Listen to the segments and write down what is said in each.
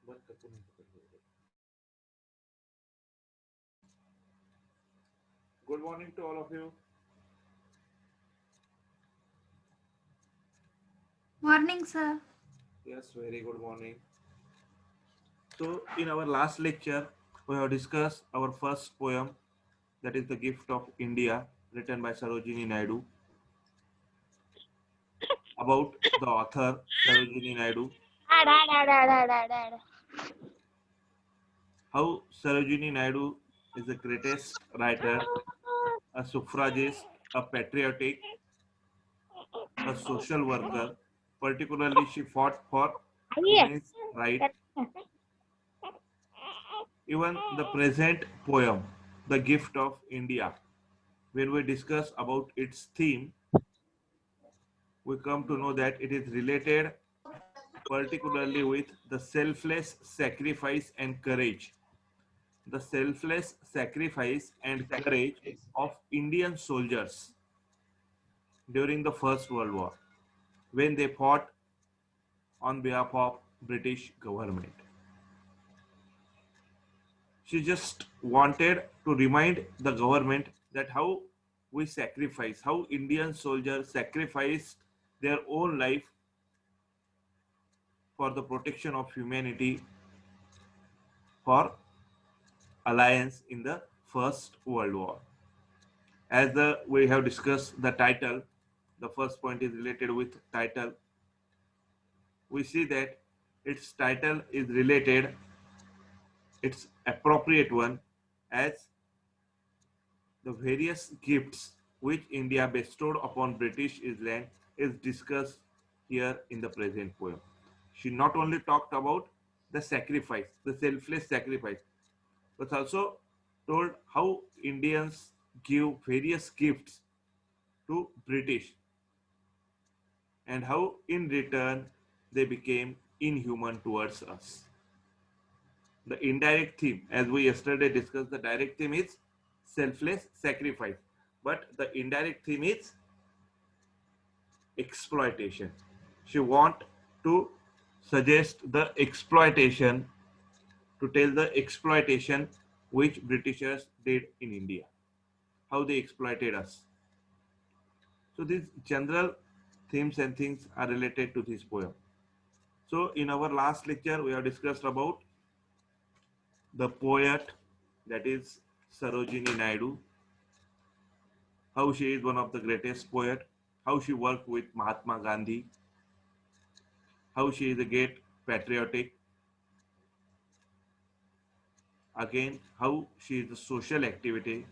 Good morning to all of you. Morning, sir. Yes, very good morning. So, in our last lecture, we have discussed our first poem, that is The Gift of India, written by Sarojini Naidu, about the author Sarojini Naidu, Add, add, add, add, add, add, add. how Sarojini Naidu is the greatest writer, a suffragist, a patriotic, a social worker. Particularly, she fought for Yes. women's right. Even the present poem, The Gift of India, when we discuss about its theme, we come to know that it is related particularly with the selfless sacrifice and courage. The selfless sacrifice and courage of Indian soldiers during the First World War when they fought on behalf of British government. She just wanted to remind the government that how we sacrifice, how Indian soldiers sacrificed their own life for the protection of humanity, for alliance in the First World War. As we have discussed the title, the first point is related with title. We see that its title is related, its appropriate one, as the various gifts which India bestowed upon British Island is discussed here in the present poem. She not only talked about the sacrifice, the selfless sacrifice, but also told how Indians give various gifts to British and how in return they became inhuman towards us. The indirect theme, as we yesterday discussed, the direct theme is selfless sacrifice, but the indirect theme is exploitation. She want to suggest the exploitation, to tell the exploitation which Britishers did in India, how they exploited us. So these general themes and things are related to this poem. So in our last lecture, we have discussed about the poet, that is Sarojini Naidu, how she is one of the greatest poet, how she worked with Mahatma Gandhi, how she is a great patriotic, again how she is a social activity,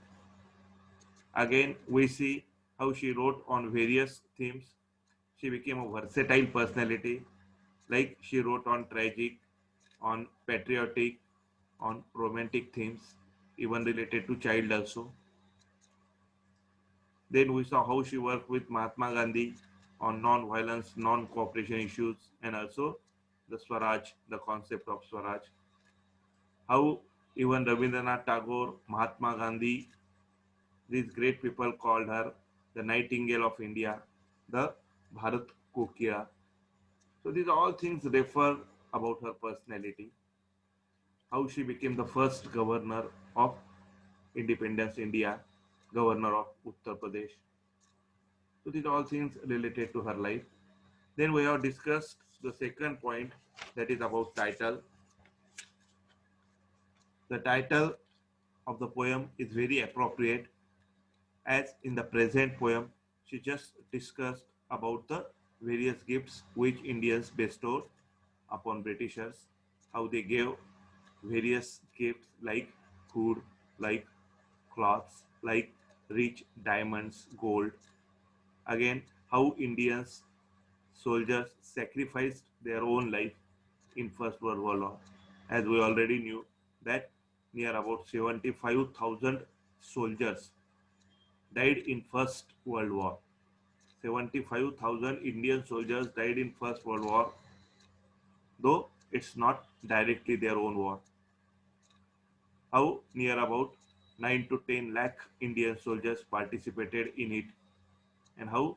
again we see how she wrote on various themes. She became a versatile personality, like she wrote on tragic, on patriotic, on romantic themes, even related to child also. Then we saw how she worked with Mahatma Gandhi on non-violence, non-cooperation issues, and also the Swaraj, the concept of Swaraj. How even Rabindranath Tagore, Mahatma Gandhi, these great people called her the Nightingale of India, the Bharat Kokira. So these all things refer about her personality, how she became the first governor of Independence India, governor of Uttar Pradesh. So these all things related to her life. Then we have discussed the second point, that is about title. The title of the poem is very appropriate, as in the present poem she just discussed about the various gifts which Indians bestowed upon Britishers, how they gave various gifts like food, like cloths, like rich diamonds, gold. Again, how Indians soldiers sacrificed their own life in First World War. As we already knew that near about 75,000 soldiers died in First World War. 75,000 Indian soldiers died in First World War, though it's not directly their own war. How near about 9 to 10 lakh Indian soldiers participated in it, and how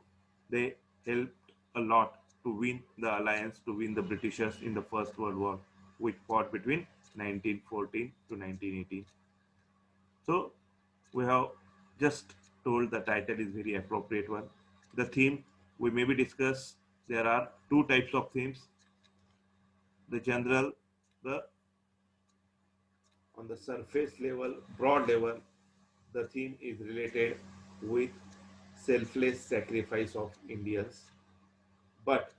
they helped a lot to win the alliance, to win the Britishers in the First World War. which fought between 1914 to 1918. So we have just told the title is very appropriate one. The theme we maybe discuss, there are two types of themes. The general, the on the surface level, broad level, the theme is related with selfless sacrifice of Indians. But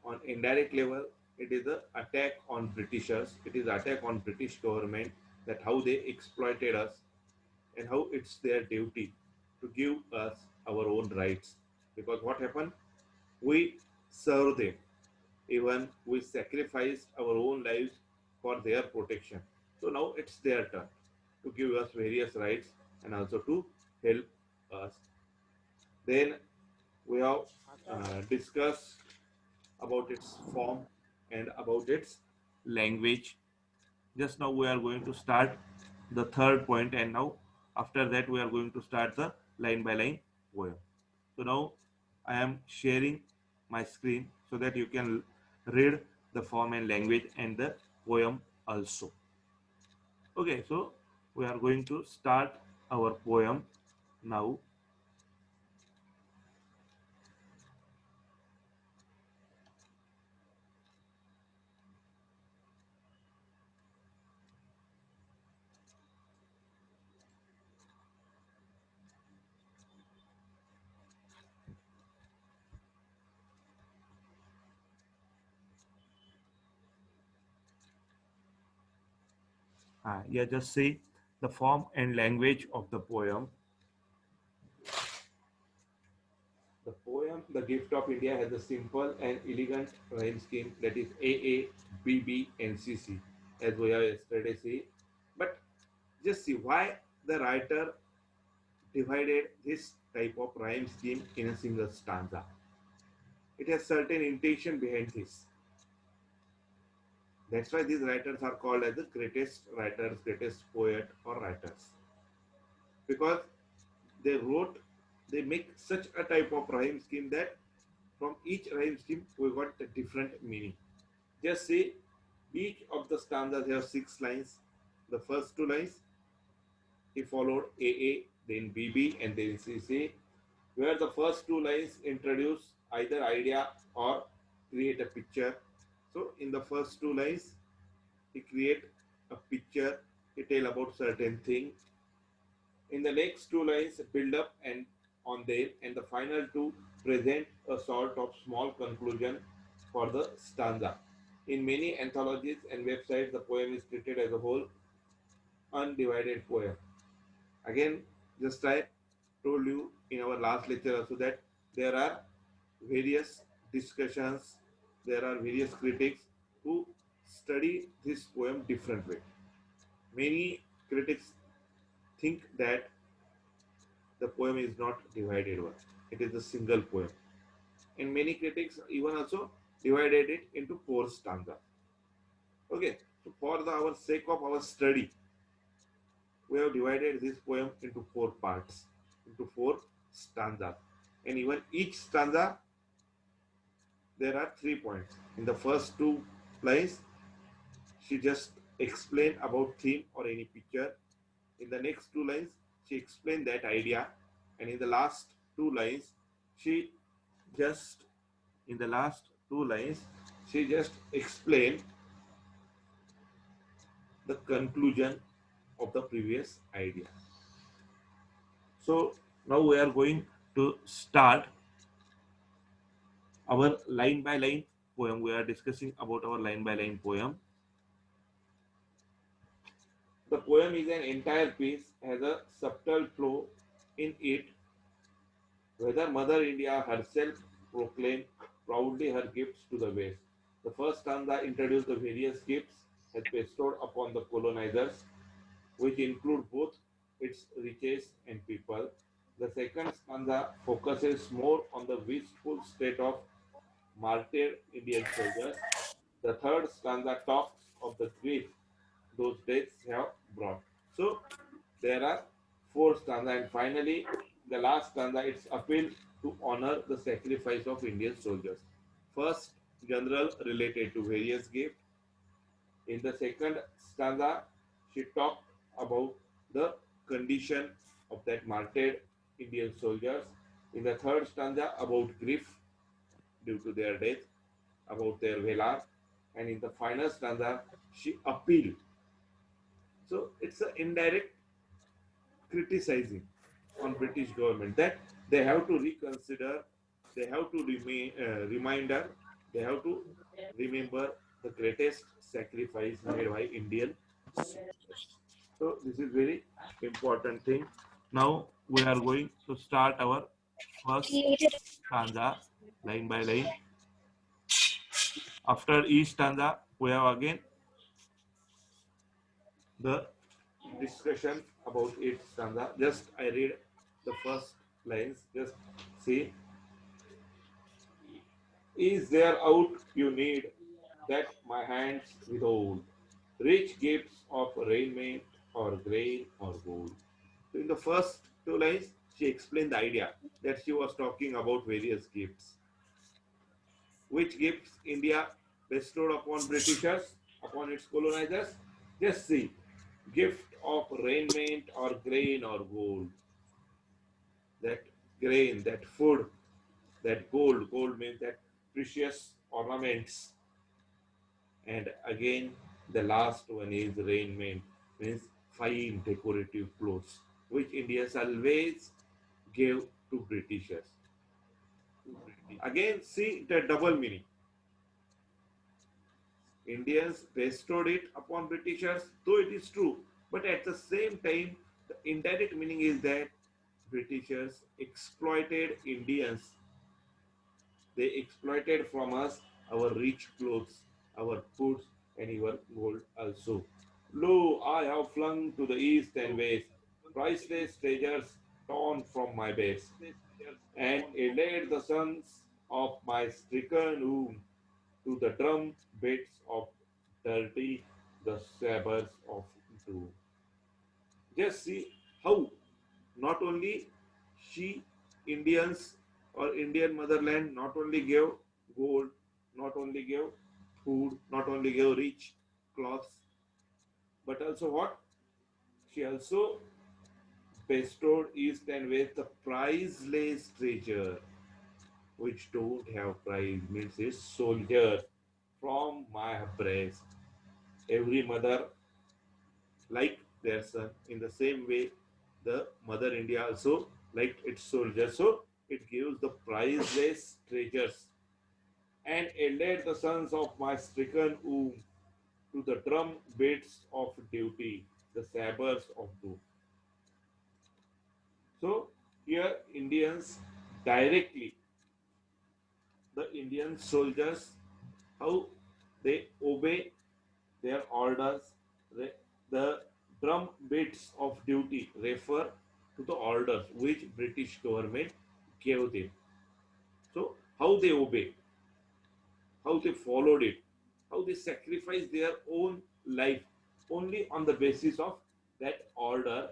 on indirect level, it is the attack on Britishers. It is attack on British government, that how they exploited us and how it's their duty to give us our own rights. Because what happened? We serve them. Even we sacrificed our own lives for their protection. So now it's their turn to give us various rights and also to help us. Then we have discussed about its form and about its language. Just now we are going to start the third point, and now after that we are going to start the line by line poem. So now I am sharing my screen so that you can read the form and language and the poem also. Okay, so we are going to start our poem now. Yeah, just see the form and language of the poem. The poem, The Gift of India, has a simple and elegant rhyme scheme, that is AA, BB, and CC, as we have yesterday seen. But just see why the writer divided this type of rhyme scheme in a single stanza. It has certain intention behind this. That's why these writers are called as the greatest writers, greatest poet or writers. Because they wrote, they make such a type of rhyme scheme that from each rhyme scheme we got a different meaning. Just say each of the stanzas have 6 lines. The first 2 lines he followed AA, then BB, and then CC, where the first 2 lines introduce either idea or create a picture. So in the first 2 lines, he create a picture, he tell about certain thing. In the next 2 lines, build up and on them, and the final two present a sort of small conclusion for the stanza. In many anthologies and websites, the poem is treated as a whole, undivided poem. Again, just I told you in our last lecture also that there are various discussions, there are various critics who study this poem differently. Many critics think that the poem is not divided one, it is a single poem. And many critics even also divided it into 4 stanzas. Okay, so for our sake of our study, we have divided this poem into 4 parts, into 4 stanzas. And even each stanza, there are 3 points. In the first 2 lines, she just explained about theme or any picture. In the next 2 lines, she explained that idea. And in the last 2 lines, she just in the last 2 lines, she just explained the conclusion of the previous idea. So now we are going to start our line by line poem. We are discussing about our line by line poem. The poem is an entire piece, has a subtle flow in it, whether Mother India herself proclaimed proudly her gifts to the West. The first stanza introduced the various gifts has bestowed upon the colonizers, which include both its riches and people. The second stanza focuses more on the wistful state of martyred Indian soldiers. The third stanza talks of the grief those deaths have brought. So there are 4 stanzas, and finally the last stanza, it's appeal to honor the sacrifice of Indian soldiers. First, general related to various gifts. In the second stanza, she talked about the condition of that martyred Indian soldiers. In the third stanza, about grief due to their death, about their valor, and in the final stanza, she appealed. So it's an indirect criticizing on British government that they have to reconsider, they have to reminder, they have to remember the greatest sacrifice made by Indian soldiers. So this is very important thing. Now we are going to start our first stanza line by line. After each stanza, we have again the discussion about each stanza. Just I read the first lines. Just see. Is there aught you need that my hands withhold? Rich gifts of raiment or grain or gold. So in the first two lines, she explained the idea that she was talking about various gifts. Which gifts India bestowed upon Britishers, upon its colonizers? Just see. Gift of raiment or grain or gold. That grain, that food, that gold. Gold means that precious ornaments. And again, the last one is raiment, means fine decorative clothes, which Indians always gave to Britishers. Again, see the double meaning. Indians bestowed it upon Britishers, though it is true, but at the same time, the indirect meaning is that Britishers exploited Indians. They exploited from us our rich clothes, our foods, and our gold also. Lo, I have flung to the east and west priceless treasures torn from my base, and laid the sons of my stricken womb to the drum beats of dirty, the sabres of doom. Just see how not only she, Indians or Indian motherland, not only gave gold, not only gave food, not only gave rich cloths, but also what? She also bestowed east and west the priceless treasure, which don't have price, means is soldier from my breast. Every mother like their son. In the same way, the Mother India also liked its soldiers. So it gives the priceless treasures. And led the sons of my stricken womb to the drum beats of duty, the sabers of doom. So here Indians directly, the Indian soldiers, how they obey their orders. The drum beats of duty refer to the orders which British government gave them. So how they obey, how they followed it, how they sacrificed their own life only on the basis of that order,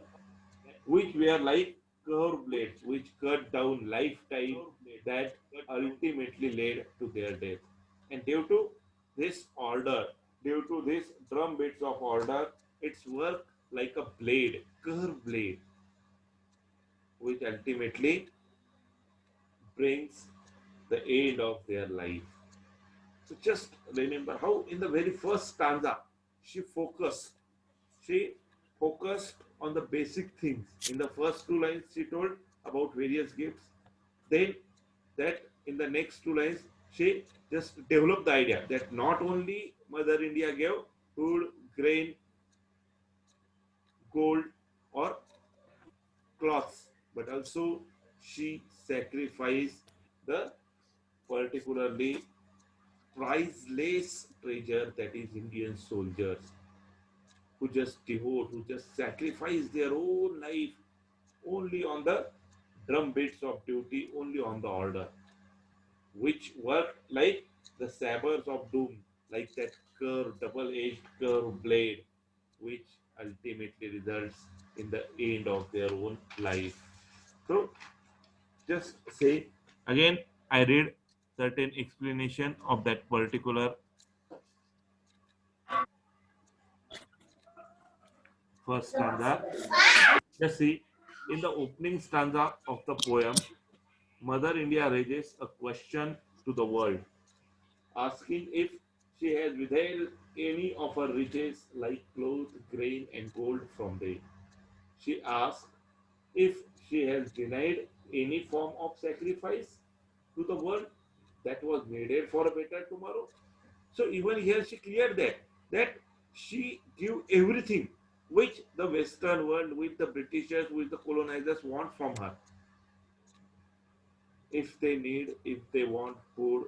which were like curved blades which cut down lifetime that ultimately led to their death. And due to this order, due to this drum beats of order, it's work like a blade, curved blade, which ultimately brings the end of their life. So just remember how in the very first stanza she focused. She focused on the basic things. In the first two lines, she told about various gifts. Then that in the next two lines, she just developed the idea that not only Mother India gave food, grain, gold, or cloths, but also she sacrificed the particularly priceless treasure that is Indian soldiers who just devote, who just sacrifice their own life only on the drum beats of duty, only on the order, which work like the sabers of doom, like that curved, double-edged curved blade, which ultimately results in the end of their own life. So just say again, I read certain explanation of that particular first stanza. Just see, in the opening stanza of the poem, Mother India raises a question to the world, asking if she has withheld any of her riches like clothes, grain, and gold from them. She asks if she has denied any form of sacrifice to the world that was needed for a better tomorrow. So even here she cleared that she gave everything which the Western world, which the Britishers, which the colonizers want from her. If they need, if they want food,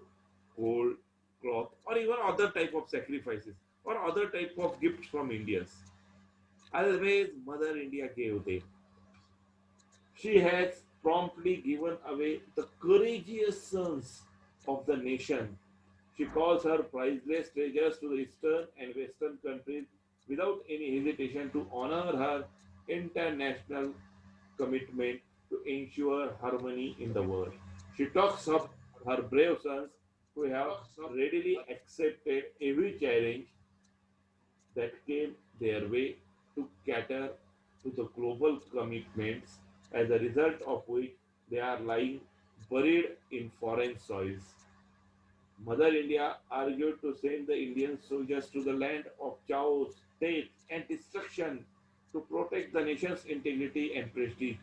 gold, cloth, or even other type of sacrifices or other type of gifts from Indians. Otherwise, Mother India gave them. She has promptly given away the courageous sons of the nation. She calls her priceless treasures to the eastern and western countries without any hesitation to honor her international commitment to ensure harmony in the world. She talks of her brave sons who have readily accepted every challenge that came their way to cater to the global commitments, as a result of which they are lying buried in foreign soils. Mother India argued to send the Indian soldiers to the land of chaos, death, and destruction to protect the nation's integrity and prestige.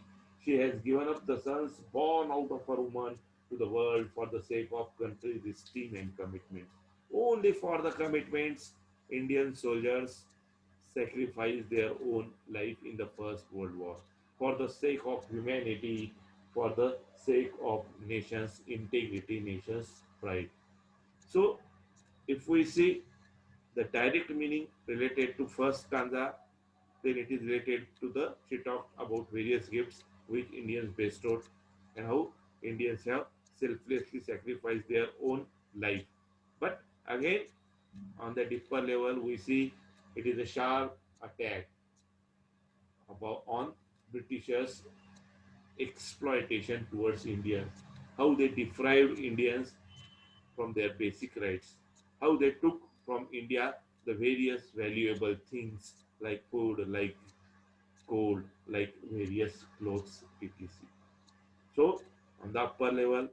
She has given up the sons born out of her woman to the world for the sake of country's esteem and commitment. Only for the commitments, Indian soldiers sacrificed their own life in the First World War for the sake of humanity, for the sake of nation's integrity, nation's pride. So, if we see the direct meaning related to first stanza, then it is related to the she talked about various gifts which Indians bestowed and how Indians have selflessly sacrificed their own life. But again, on the deeper level, we see it is a sharp attack about on Britishers' exploitation towards Indians, how they deprived Indians from their basic rights, how they took from India the various valuable things like food, like gold, like various clothes, etc. So, on the upper level,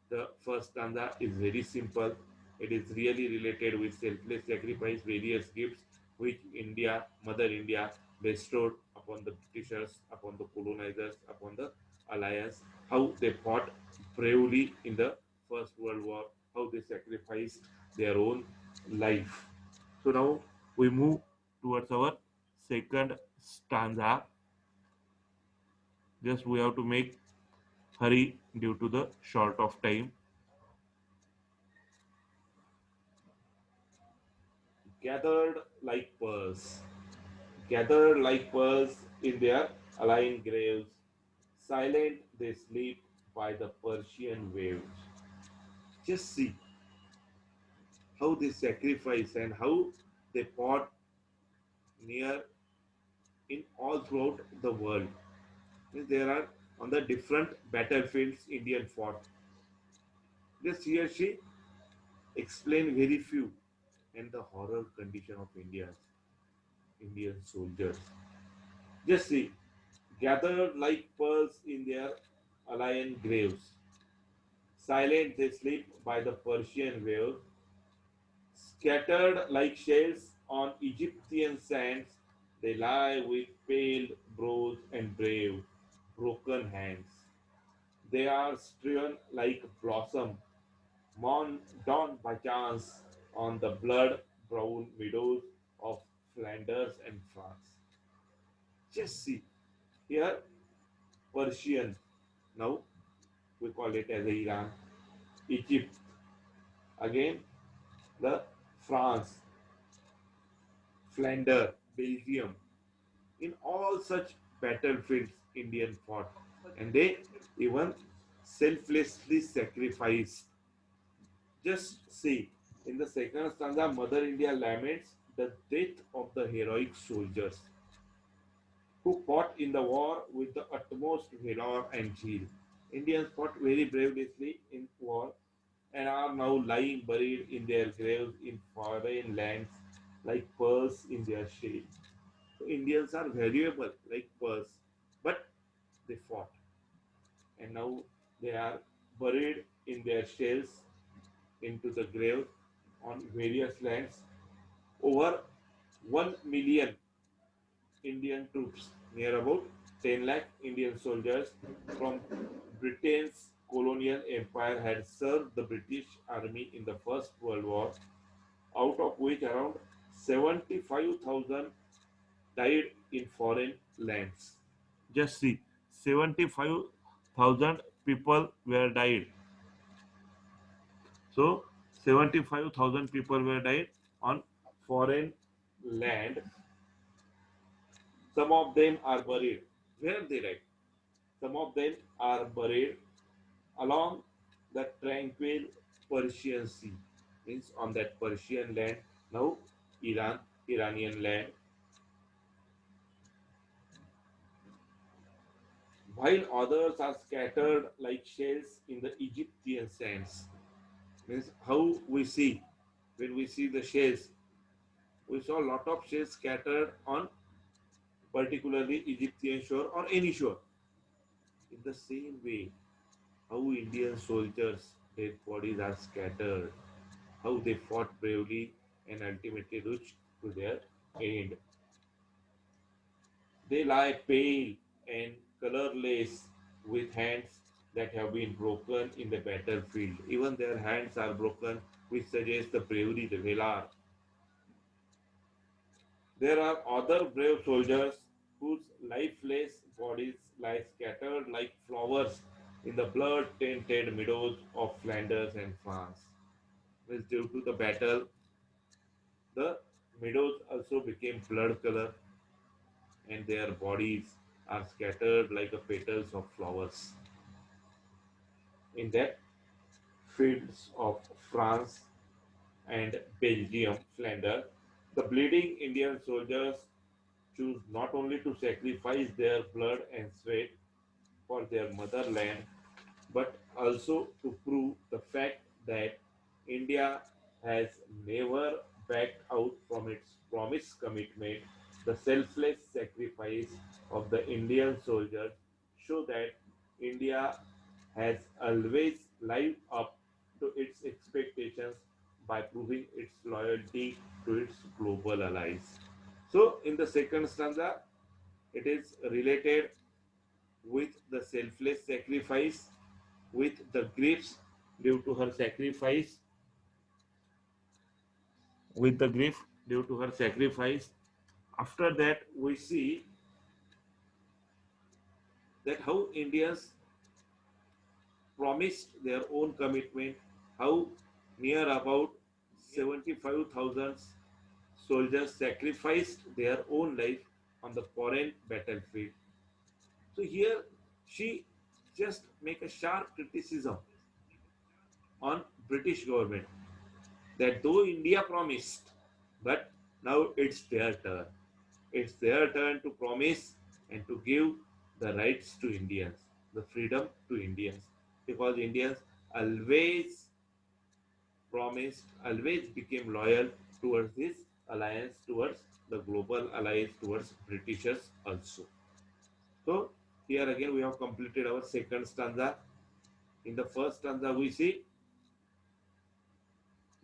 the first stanza is very simple. It is really related with selfless sacrifice, various gifts which India, Mother India, bestowed upon the Britishers, upon the colonizers, upon the alliance, how they fought bravely in the First World War, how they sacrificed their own life. So now we move towards our second stanza. Just we have to make hurry due to the short of time. Gathered like pearls, gathered like pearls in their aligned graves, silent they sleep by the Persian waves. Just see how they sacrifice and how they fought near in all throughout the world. There are on the different battlefields Indian fought. Just here she explained very few and the horror condition of Indian soldiers. Just see, gathered like pearls in their alien graves. Silent they sleep by the Persian waves, scattered like shells on Egyptian sands, they lie with pale brows and brave, broken hands. They are strewn like blossom, mown down by chance on the blood brown meadows of Flanders and France. Just see, here Persian, now we call it as Iran, Egypt, again the France, Flanders, Belgium. In all such battlefields, Indian fought, and they even selflessly sacrificed. Just see, in the second stanza, Mother India laments the death of the heroic soldiers who fought in the war with the utmost valor and zeal. Indians fought very bravely in war and are now lying buried in their graves in foreign lands like pearls in their shade. Indians are valuable like pearls, but they fought, and now they are buried in their shells into the grave on various lands. Over 1 million Indian troops, near about 10 lakh Indian soldiers from Britain's colonial empire had served the British army in the First World War, out of which around 75,000 died in foreign lands. Just see, 75,000 people were died. So 75,000 people were died on foreign land. Some of them are buried. Where they died? Some of them are buried along the tranquil Persian Sea, means on that Persian land, now Iranian land, while others are scattered like shells in the Egyptian sands. Means how we see, when we see the shells, we saw a lot of shells scattered on particularly Egyptian shore or any shore. In the same way, how Indian soldiers' dead bodies are scattered, how they fought bravely and ultimately reached to their end. They lie pale and colorless with hands that have been broken in the battlefield. Even their hands are broken, which suggests the bravery, the valor. There are other brave soldiers whose lifeless bodies lie scattered like flowers in the blood tainted meadows of Flanders and France. Means due to the battle, the meadows also became blood color and their bodies are scattered like the petals of flowers. In that fields of France and Belgium, Flanders, the bleeding Indian soldiers choose not only to sacrifice their blood and sweat for their motherland, but also to prove the fact that India has never backed out from its promised commitment. The selfless sacrifice of the Indian soldiers show that India has always lived up to its expectations by proving its loyalty to its global allies. So, in the second stanza, it is related with the selfless sacrifice, with the griefs due to her sacrifice, with the grief due to her sacrifice. After that, we see that how Indians promised their own commitment, how near about 75,000 soldiers sacrificed their own life on the foreign battlefield. So here she just make a sharp criticism on British government that though India promised, but now it's their turn. It's their turn to promise and to give the rights to Indians, the freedom to Indians, because Indians always promised, always became loyal towards this alliance, towards the global alliance, towards Britishers also. So here again we have completed our second stanza. In the first stanza we see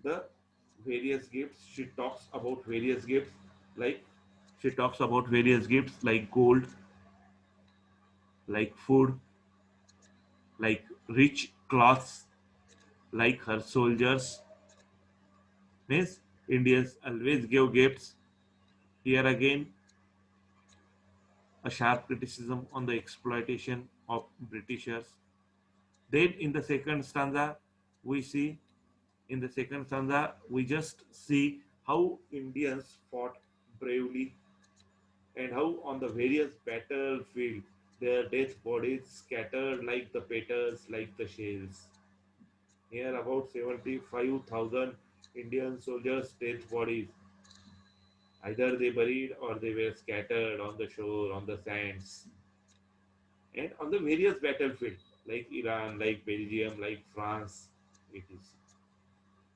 the various gifts. She talks about various gifts like gold, like food, like rich cloths, like her soldiers. Means Indians always give gifts. Here again a sharp criticism on the exploitation of Britishers. Then in the second stanza we see in the second stanza we just see how Indians fought bravely and how on the various battlefield their dead bodies scattered like the petals, like the shells. Here about 75,000 Indian soldiers' dead bodies. Either they buried or they were scattered on the shore, on the sands, and on the various battlefields like Iran, like Belgium, like France, etc.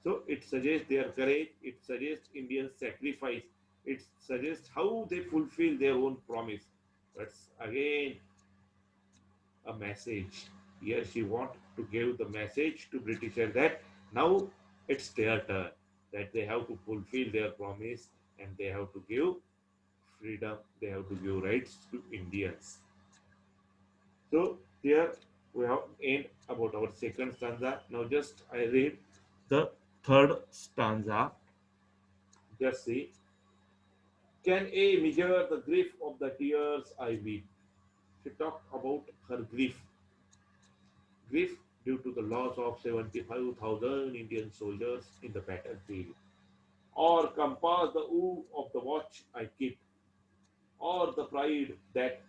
So it suggests their courage, it suggests Indian sacrifice, it suggests how they fulfill their own promise. That's again a message. Here she want to give the message to Britishers that now it's their turn, that they have to fulfill their promise and they have to give freedom, they have to give rights to Indians. So here we have end about our second stanza. Now just I read the third stanza. Just see. Can a measure the grief of the tears I weep? She talked about her grief due to the loss of 75,000 Indian soldiers in the battlefield, or compass the ooh of the watch I keep, or the pride that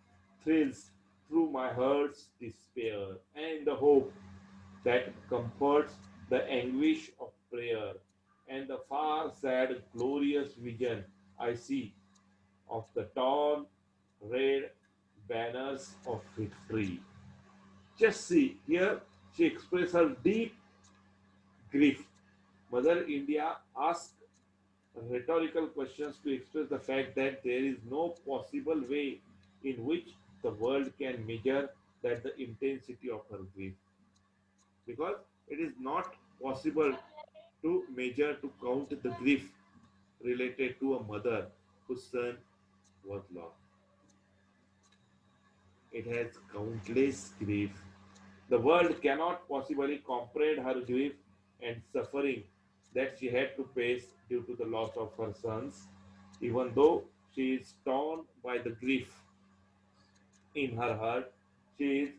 thrills through my heart's despair, and the hope that comforts the anguish of prayer, and the far sad glorious vision I see of the torn red banners of victory. Just see, here she expresses her deep grief. Mother India asked rhetorical questions to express the fact that there is no possible way in which the world can measure that the intensity of her grief, because it is not possible to measure, to count the grief related to a mother whose son was lost. It has countless grief. The world cannot possibly comprehend her grief and suffering that she had to face due to the loss of her sons, even though she is torn by the grief in her heart. She is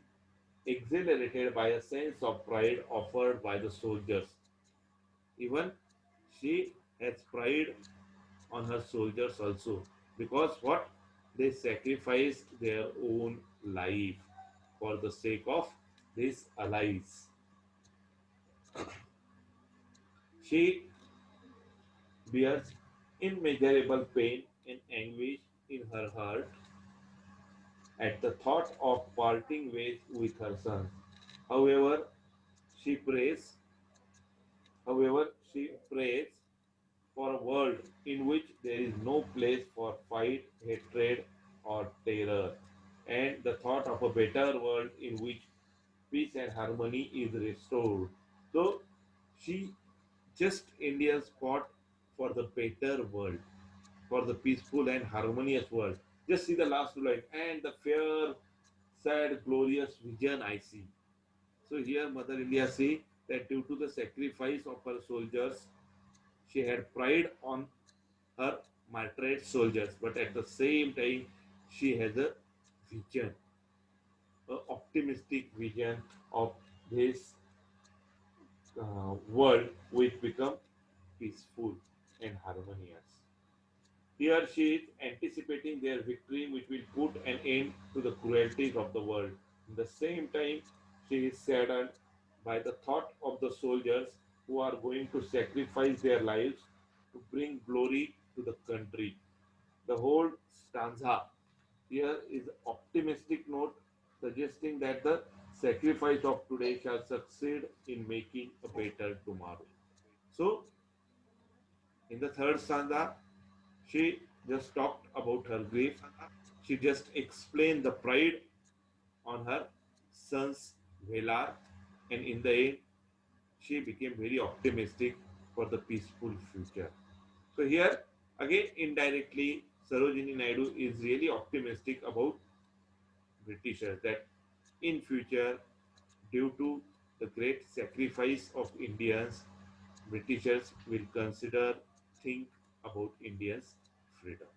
exhilarated by a sense of pride offered by the soldiers. Even she has pride on her soldiers also, because what, they sacrificed their own life for the sake of these allies. She bears immeasurable pain and anguish in her heart at the thought of parting ways with her sons. However, she prays, however, she prays for a world in which there is no place for fight, hatred, or terror, and the thought of a better world in which peace and harmony is restored. So she just India's fought for the better world, for the peaceful and harmonious world. Just see the last line, and the fair, sad, glorious vision I see. So here Mother India say that due to the sacrifice of her soldiers, she had pride on her martyred soldiers, but at the same time, she has a vision, an optimistic vision of this world which become peaceful and harmonious. Here she is anticipating their victory, which will put an end to the cruelties of the world. At the same time, she is saddened by the thought of the soldiers who are going to sacrifice their lives to bring glory to the country. The whole stanza here is optimistic note suggesting that the sacrifice of today shall succeed in making a better tomorrow. So, in the third stanza, she just talked about her grief. She just explained the pride on her son's Velar, and in the end, she became very optimistic for the peaceful future. So here, again, indirectly, Sarojini Naidu is really optimistic about Britishers that in future, due to the great sacrifice of Indians, Britishers will consider, think about Indians' freedom.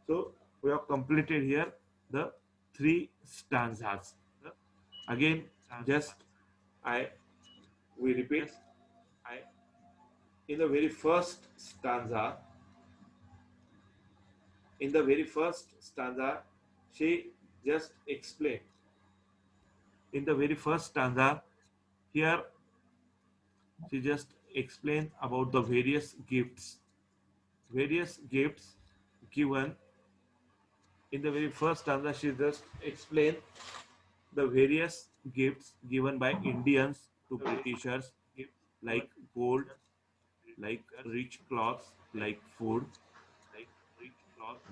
So we have completed here the three stanzas. Again, just I we repeat. I in the very first stanza, in the very first stanza, she just explained. In the very first stanza, here she just explained about the various gifts given. In the very first stanza, she just explained the various gifts given by Indians to Britishers, like gold, like rich cloths, like food,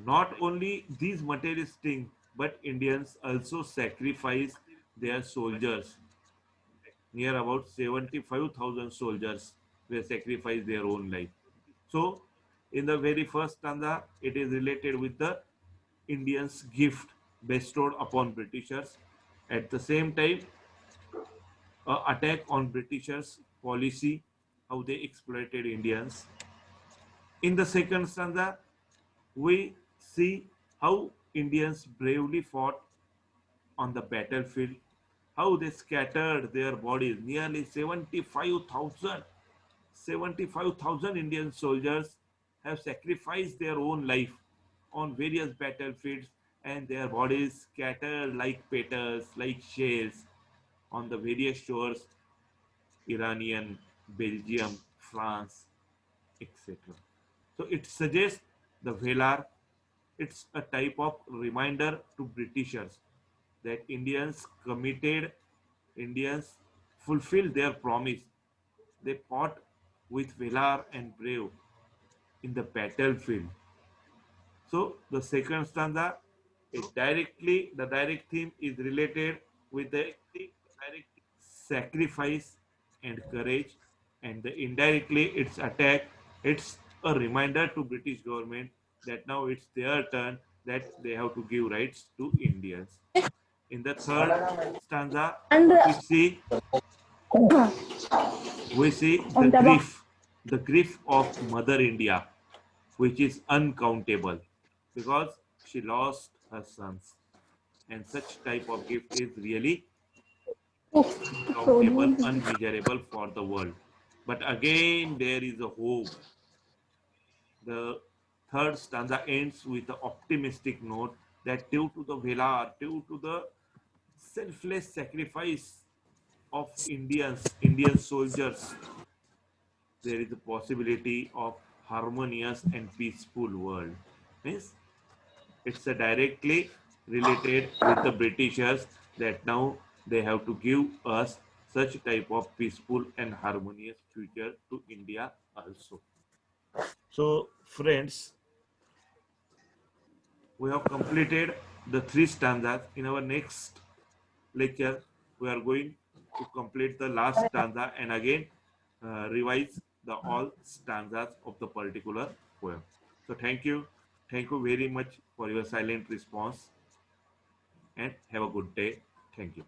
Not only these materialistic things, but Indians also sacrifice their soldiers. Near about 75,000 soldiers will sacrifice their own life. So, in the very first stanza, it is related with the Indians' gift bestowed upon Britishers. At the same time, attack on Britishers' policy, how they exploited Indians. In the second stanza, we see how Indians bravely fought on the battlefield, how they scattered their bodies. Nearly 75,000 Indian soldiers have sacrificed their own life on various battlefields, and their bodies scattered like petals, like shells on the various shores, Iranian, Belgium, France, etc. So it suggests the Velar. It's a type of reminder to Britishers that Indians fulfilled their promise. They fought with valor and brave in the battlefield. So the second stanza, the direct theme is related with the sacrifice and courage, and the indirectly its attack. It's a reminder to British government that now it's their turn, that they have to give rights to Indians. In the third stanza, And we see the grief of Mother India, which is uncountable because she lost her sons. And such type of gift is really uncountable, unmeasurable for the world. But again, there is a hope. The third stanza ends with an optimistic note that due to the valor, due to the selfless sacrifice of Indian soldiers, there is a possibility of harmonious and peaceful world. Means it's a directly related with the Britishers that now they have to give us such type of peaceful and harmonious future to India also. So friends, we have completed the three stanzas. In our next lecture, we are going to complete the last stanza and again revise the all stanzas of the particular poem. So thank you very much for your silent response and have a good day. Thank you.